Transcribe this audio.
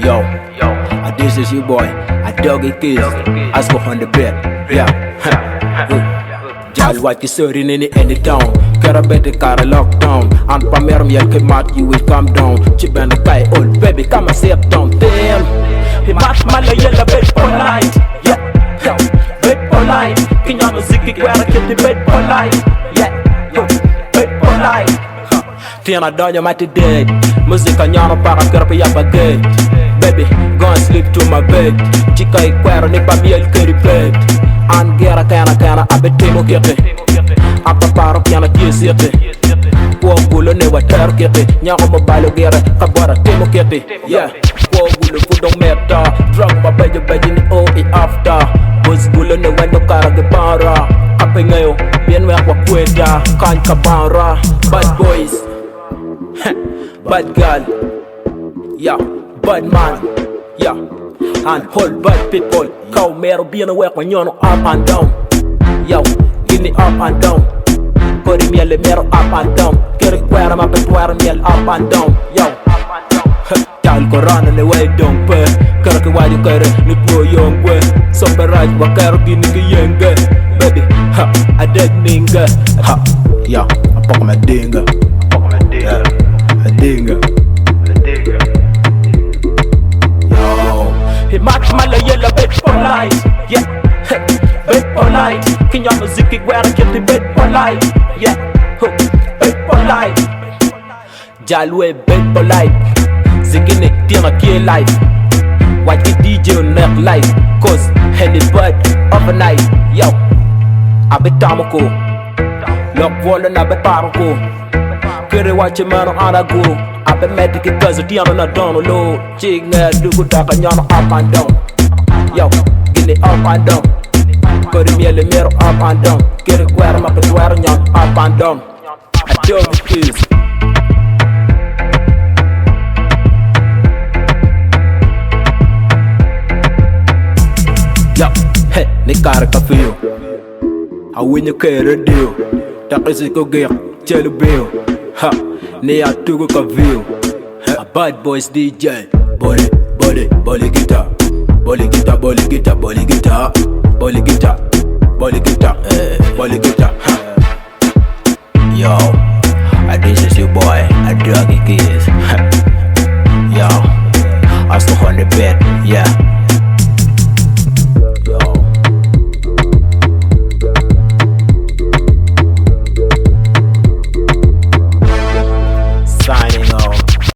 Yo, this is you boy, a doggy kiss. Ask go on the bed, yeah. Jal white is in any town. Carabete car lockdown. And Pamer yell came out, you will come down. Chip and the guy, old baby, come and sit down. Damn, he match my yellow bed polite. Yeah, bed polite. Can you music where I keep the bed polite? Yeah, bed polite. Tiana down your mighty dead. Music and yano para kerpe ya bagay. Baby, go and sleep to my bed. Chica y cuero ni pa miel curry bed. And gera kana abete mo kete. Apa paro piana kiesete. Gulo ne water kete. Nyako mo balo gera kabara temo kete. Yeah, gulo fudong meta. Drug pa bejo ni OE after. Gulo ne wendo kara gebara. Kape ngayo, bien wek wakweda. Kan kabara, bad boys. Bad girl, yeah, bad man, yeah, and whole bad people. Cow mero being awake when you're up and down. Yo, give me up and down. Put me a mero up and down. Get it where I'm up and where I'm up and down. Yo, tell Koran and the way don't pay. Karaki why you carry me poor young way. Somebody right, what carry nigga younger. Baby, ha, I dead nigga. Ha, yeah, I pop my dinger. Yeah. A dinger. Yo, he match my yellow bed polite. Yeah, bed polite. Can you music where I get the bed polite? Yeah, bed polite. Jalwe bed polite. Zikinik tina kill life. Watch the DJ on neck life. Cause any bud overnight. Yo, I be tamako. Lock wall and I be parako. Kere watch a man on a go. I be medic because the Diana not down low. Chick do good up and up and down. Yo, get it up and down. Put me a mirror up and down. Get it where I'm up and where I'm up and down. I don't kiss. Yo, hey, Nikara Kafio. I win your care deal. That is a go get jelly bill. Ha, ne a tugo ka view. A bad boys DJ. Boli guitar. Boli guitar, boli guitar, boli guitar. Boli guitar, boli guitar, boli guitar. Yo, this is your boy, a druggy kiss.